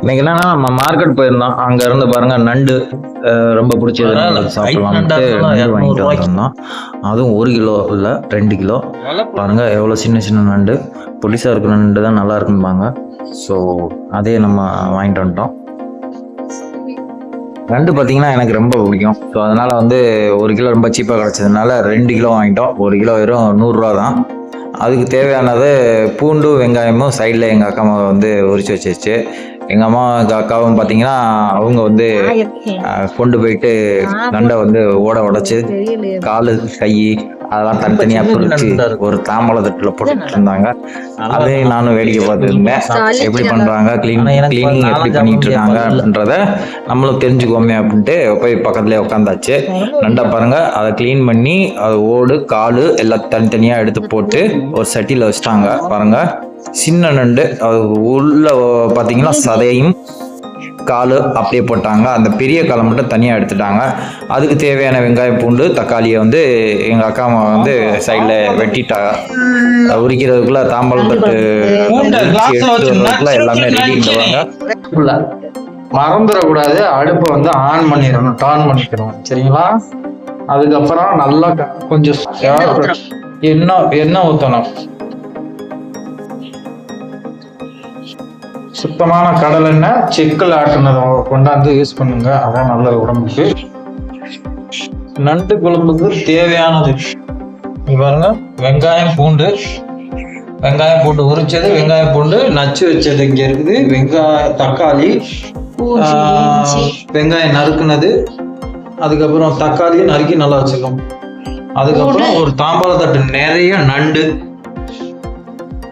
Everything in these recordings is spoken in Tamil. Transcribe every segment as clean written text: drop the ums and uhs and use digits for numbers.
இன்னைக்கு என்னன்னா நம்ம மார்க்கெட் போயிருந்தோம். அங்க இருந்து பாருங்க நண்டு ரொம்ப பிடிச்சது சாப்பிடலாம்ட்டு நண்டு வாங்கிட்டு வந்திருந்தோம். அதுவும் 1 கிலோ இல்லை 2 கிலோ. பாருங்க எவ்வளோ சின்ன சின்ன நண்டு, புளிசா இருக்கிற நண்டு தான் நல்லா இருக்கும்பாங்க. ஸோ அதே நம்ம வாங்கிட்டு வந்துட்டோம். நண்டு பார்த்தீங்கன்னா எனக்கு ரொம்ப பிடிக்கும். ஸோ அதனால 1 கிலோ ரொம்ப சீப்பாக கிடச்சதுனால 2 கிலோ வாங்கிட்டோம். 1 கிலோ வெறும் 100 ரூபா தான். அதுக்கு தேவையானது பூண்டு வெங்காயமும் சைடில் எங்கள் அக்கா உரிச்சு வச்சிருச்சு. எங்கள் அம்மா எங்கள் அக்காவும் பார்த்தீங்கன்னா அவங்க கொண்டு போயிட்டு நண்டை ஓட உடைச்சு காலு கை அதெல்லாம் தனித்தனியாக பிரிச்சு ஒரு தாம்பழ தட்டில் போட்டுட்டு இருந்தாங்க. அதையும் நானும் வேடிக்கை பார்த்துருந்தேன். எப்படி பண்ணுறாங்க, கிளீனிங் எப்படி பண்ணிட்டு இருக்காங்க அப்படின்றத நம்மளும் தெரிஞ்சுக்கோமே அப்படின்ட்டு போய் பக்கத்துலேயே உட்காந்தாச்சு. நண்டை பாருங்க, அதை கிளீன் பண்ணி அது ஓடு காலு எல்லாம் தனித்தனியாக எடுத்து போட்டு ஒரு சட்டியில் வச்சுட்டாங்க. பாருங்க சின்ன நண்டு, அது உள்ள பார்த்தீங்கன்னா சதையும் காலு அப்படியே போட்டாங்க. அந்த பெரிய காலை மட்டும் தனியாக எடுத்துட்டாங்க. அதுக்கு தேவையான வெங்காயம் பூண்டு தக்காளியை எங்கள் அக்கா சைடில் வெட்டிட்டாங்க. உரிக்கிறதுக்குள்ள தாம்பலம் தட்டு எல்லாமே ரெடி பண்ணுவாங்க. மறந்துடக்கூடாது, அடுப்பை ஆன் பண்ணிடணும், டான் பண்ணிக்கணும். சரிங்களா? அதுக்கப்புறம் நல்லா கொஞ்சம் எண்ணெய் ஊற்றணும். சுத்தமான கடல் எண்ணெய், செக்கில் ஆட்டினதை கொண்டாந்து யூஸ் பண்ணுங்க. அதான் நல்லது உடம்புக்கு. நண்டு குழம்புக்கு தேவையானது பாருங்க, வெங்காயம் பூண்டு உரிச்சது, வெங்காயம் பூண்டு நச்சு வச்சது இங்க இருக்குது, தக்காளி, வெங்காயம் நறுக்குனது, அதுக்கப்புறம் தக்காளியை நறுக்கி நல்லா வச்சுக்கணும். அதுக்கப்புறம் ஒரு தாம்பாள தட்டு நிறைய நண்டு.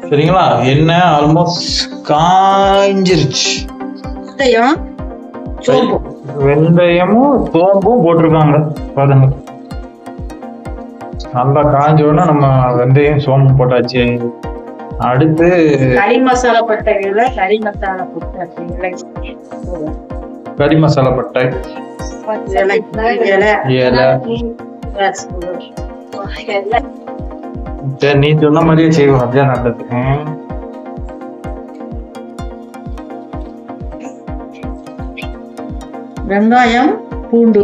சரிங்களா? எண்ணெய் ஆல்மோஸ்ட் காஞ்சிருச்சு. வெந்தயமும் சோம்பும் போட்டிருக்காங்க பாருங்க. நல்லா காஞ்ச உடனே நம்ம வெந்தயம் சோம்பு போட்டாச்சு. அடுத்து கறி மசாலா பட்டை, நீ சொன்ன மாதிரியே செய்வோம். அப்படியே நல்லது. வெங்காயம் பூண்டு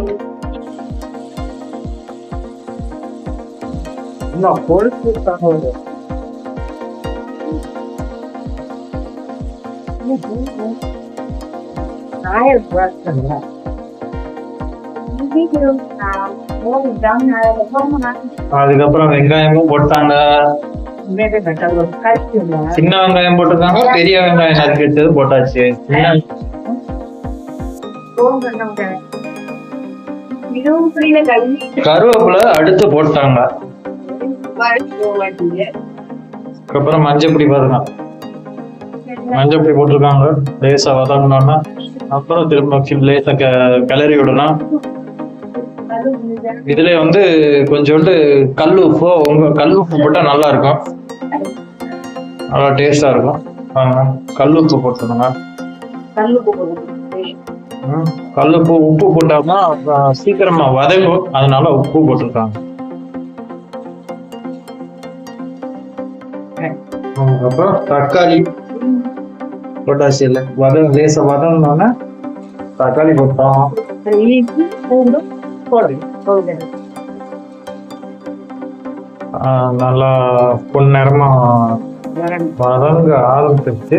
அதுக்கப்புறம் வெங்காயமும் போட்டாங்க. சின்ன வெங்காயம் போட்டிருக்காங்க, பெரிய வெங்காயம் நறுக்கி வச்சது போட்டாச்சு. கருவேப்பிலை அடுத்து போட்டாங்க. அதுக்கப்புறம் மஞ்சப்பொடி பாருங்க, மஞ்சப்பொடி போட்டிருக்காங்க. லேசா வதங்கினோன்னா அப்புறம் திரும்ப லேசா கிளறி விடணும். இதுல கொஞ்சோண்டு கல் உப்பு போட்டா நல்லா இருக்கும், நல்லா டேஸ்டா இருக்கும். கல் உப்பு போட்டுருங்க. கல்லுப்பு உப்பு போட்டாமா சீக்கிரமா வதங்கும், அதனால உப்பு போட்டிருக்காங்க. அப்புறம் தக்காளி போட்டாச்சு. இல்லை லேசா வதங்கினோன்னா தக்காளி போட்டோம். நல்லா பொன்னிறமா வதங்க ஆரம்பிச்சிருச்சு.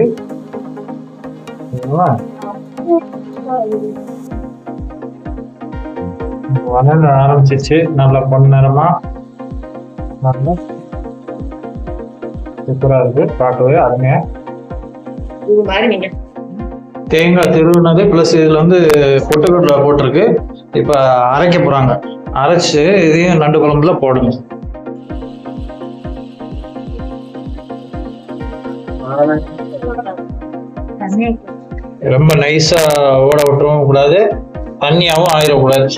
வதங்க ஆரம்பிச்சிச்சு நல்லா பொன்னிறமா. நல்லா சூப்பரா இருக்கு, பார்க்கவே அருமையா. தேங்காய் திருவினது பிளஸ் இதுல பொட்டுக்கடலை போட்டிருக்கு. இப்ப அரைக்க போறாங்க. அரைச்சு இதையும் நண்டு குழம்புல போடணும். ரொம்ப நைஸா ஓட விட்டுறவும் கூடாது, தண்ணியாவும் ஆயிடக்கூடாது.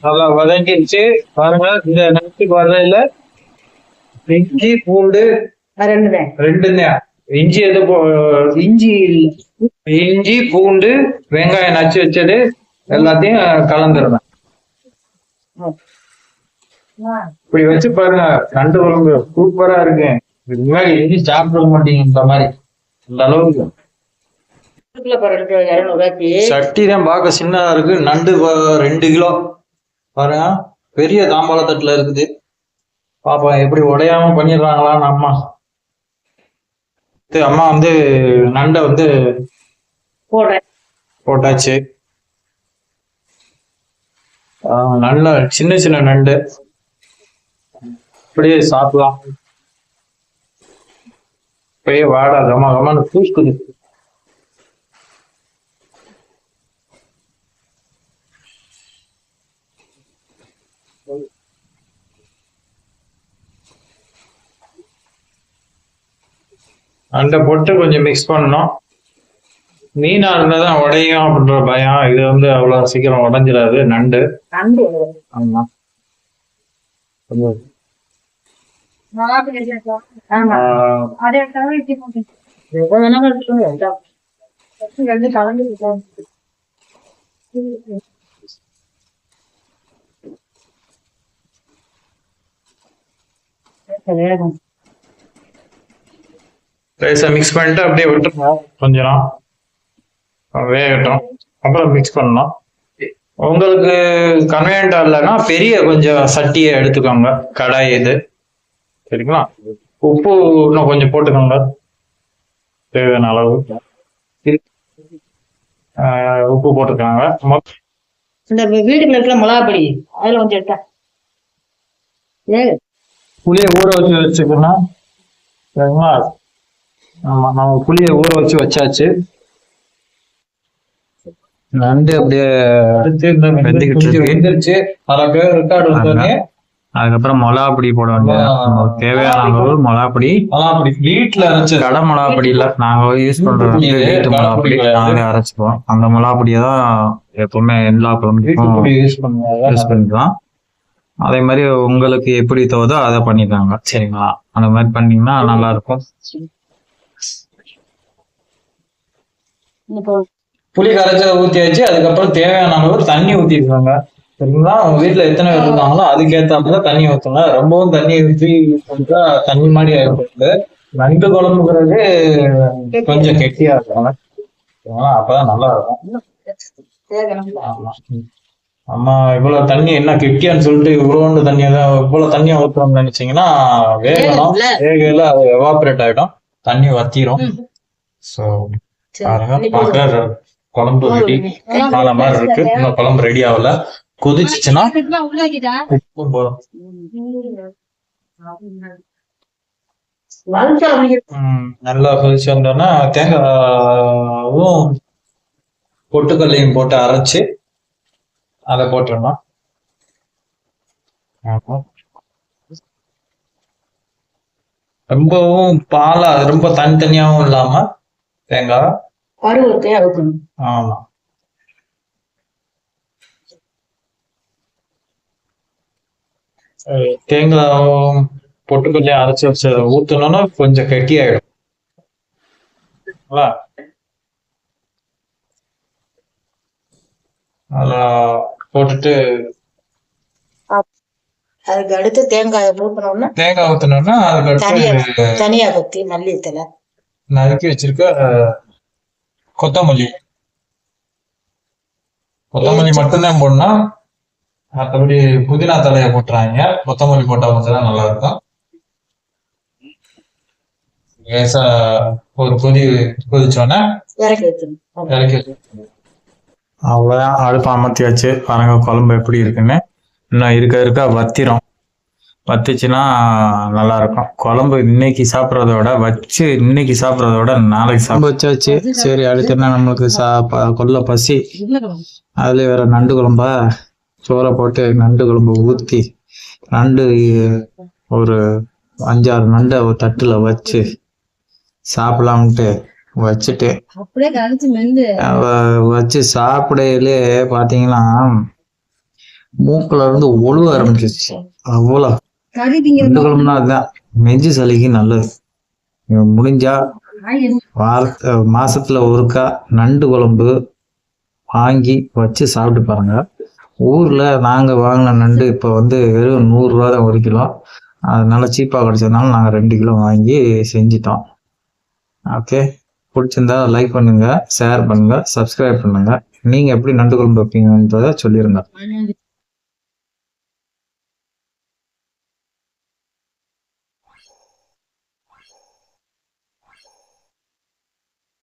நல்லா வதங்கிடுச்சு பாருங்க. இந்த நேரத்துக்கு வரையில இஞ்சி பூண்டு ரெண்டுமே இஞ்சி இஞ்சி பூண்டு வெங்காயம் நச்சு வச்சது எல்லாத்தையும் கலந்துருவேன். இப்படி வச்சு பாருங்க, நண்டு குழம்பு சூப்பரா இருக்கு. இதுக்கு முன்னாடி எங்கேயும் சாப்பிட மாட்டீங்க இந்த மாதிரி. அந்த அளவுக்கு சட்டி தான் பார்க்க சின்னதா இருக்கு. நண்டு 2 கிலோ பாருங்க, பெரிய தாம்பாள தட்டுல இருக்குது. பாப்பா எப்படி உடையாம பண்ணிடுறாங்களான்னு அம்மா வந்து நண்டை வந்து போட்டாச்சு. நல்ல சின்ன சின்ன நண்டு அப்படியே சாப்பிடலாம். அப்படியே வாடா கமா கமான்னு பூசுக்குது. நண்டை போட்டு கொஞ்சம் மிக்ஸ் பண்ணணும். மீனா இருந்தாதான் உடையும் அப்படின்ற பயம். இது வந்து அவ்வளவு சீக்கிரம் உடைஞ்சிடாது நண்டு. ஆமா ரைஸை மிக்ஸ் பண்ணிட்டு அப்படியே விட்டுருவோம். கொஞ்ச நேரம் வேகட்டும், அப்புறம் மிக்ஸ் பண்ணணும். உங்களுக்கு கன்வீனியன்டா இல்லைன்னா பெரிய கொஞ்சம் சட்டியை எடுத்துக்கோங்க, கடாய் இது. சரிங்களா? உப்பு இன்னும் கொஞ்சம் போட்டுக்கோங்க தேவையான அளவு. உப்பு போட்டுக்கோங்க. இந்த வீடுல இருக்கிற மிளகாப்பொடி அதுல கொஞ்சம் எடுத்தா புளியை ஊற வச்சுக்கணும். சரிங்களா? ஆமா, நம்ம புளியை ஊற வச்சாச்சு. நண்டு அப்படியே வெந்துருச்சு. அதுக்கப்புறம் மிளகாப்பொடி போட வேண்டியது. தேவையான அளவு மிளகாப்பொடி. வீட்டுல அரைச்ச கடை மிளகாப்பொடி இல்ல, நாங்க யூஸ் பண்றது வீட்டு மிளகாப்பொடி. நாங்களே அரைச்சிப்போம். அந்த மிளகாப்பொடியை தான் எப்பவுமே எல்லா குழம்புக்கும் யூஸ் பண்ணிக்கலாம். அதே மாதிரி உங்களுக்கு எப்படி தோதோ அதை பண்ணிக்கோங்க. சரிங்களா? அந்த மாதிரி பண்ணீங்கன்னா நல்லா இருக்கும். புளி கரைச்சதை ஊத்தியாச்சு. அதுக்கப்புறம் தேவையான அளவு தண்ணி ஊத்திருக்காங்க. சரிங்களா? உங்க வீட்டுல எத்தனை பேர் இருக்காங்களோ அதுக்கேற்றாப்புல தண்ணி ஊத்துங்க. ரொம்பவும் தண்ணி ஊற்றி தண்ணி மாதிரி ஆயிடுது. நண்டு குழம்புங்கிறது கொஞ்சம் கெட்டியா இருக்காங்க, அப்பதான் நல்லா இருக்கும். அம்மா இவ்வளவு தண்ணி என்ன கெட்டியான்னு சொல்லிட்டு இவ்வளோண்டு தண்ணியை தான் இவ்வளவு தண்ணியா ஊத்துறோம்னு நினைச்சீங்கன்னா வேகணும். வேகையில அது எவாபரேட் ஆயிடும், தண்ணி வத்திரும். ஸோ பாருங்க, குழம்பு ரெடி ஆன மாதிரி இருக்கு. இன்னும் குழம்பு ரெடி ஆகல. கொதிச்சுச்சுன்னா உப்பும் போதும். நல்லா கொதிச்சு வந்தோம்னா தேங்காயும் பொட்டுக்கல்லையும் போட்டு அரைச்சு அதை போட்டுடணும். ரொம்பவும் பாலா ரொம்ப தனித்தனியாவும் இல்லாம தேங்காய். ஆமா, தேங்காயும் பொட்டுக்கல்லையும் அரைச்சு வச்ச ஊத்தணும்னா கொஞ்சம் கெட்டி ஆயிடும். அதெல்லாம் போட்டுட்டு அதுக்கு அடுத்து தேங்காய் ஊத்தணும்னா அதுக்கு அடுத்து தனியா பத்தி மல்லி தலை நறுக்கி வச்சிருக்க கொத்தமல்லி மட்டும்தான் போடணும். மற்றபடி புதினா தலையை போட்டுறாங்க. கொத்தமல்லி போட்டா மட்டும்தான் நல்லா இருக்கும். லேசா ஒரு கொதிச்சோன்னே இறக்கி வச்சு அவ்வளவுதான். அடுப்பு அமர்த்தியாச்சு. பாருங்க குழம்பு எப்படி இருக்குன்னு. இன்னும் இருக்க வத்திச்சுன்னா நல்லா இருக்கும் குழம்பு. இன்னைக்கு சாப்பிட்றத விட நாளைக்கு சாப்பிட வச்சாச்சு. சரி, அடுத்து என்ன நம்மளுக்கு கொல்ல பசி. அதுல வேற நண்டு குழம்பா, சோறை போட்டு நண்டு குழம்பு ஊத்தி நண்டு ஒரு 5-6 நண்டை ஒரு தட்டுல வச்சு சாப்பிடலாம்ட்டு வச்சு சாப்பிடையிலே பாத்தீங்கன்னா மூக்குல இருந்து ஒழுவ ஆரம்பிச்சிருச்சு. அவ்வளோ கறி நண்டு திங்க குழம்புனா அதுதான் நெஞ்சு சளிக்கு நல்லது. முடிஞ்சா மாசத்துல ஒருக்கா நண்டு குழம்பு வாங்கி வச்சு சாப்பிட்டு பாருங்க. ஊர்ல நாங்க வாங்கின நண்டு இப்போ வந்து வெறும் 100 ரூபா தான் 1 கிலோ. அதனால சீப்பாக கிடைச்சதுனால நாங்கள் 2 கிலோ வாங்கி செஞ்சிட்டோம். ஓகே, பிடிச்சிருந்தா லைக் பண்ணுங்க, ஷேர் பண்ணுங்க, சப்ஸ்கிரைப் பண்ணுங்க. நீங்க எப்படி நண்டு குழம்பு வைப்பீங்கன்றத சொல்லிருங்க.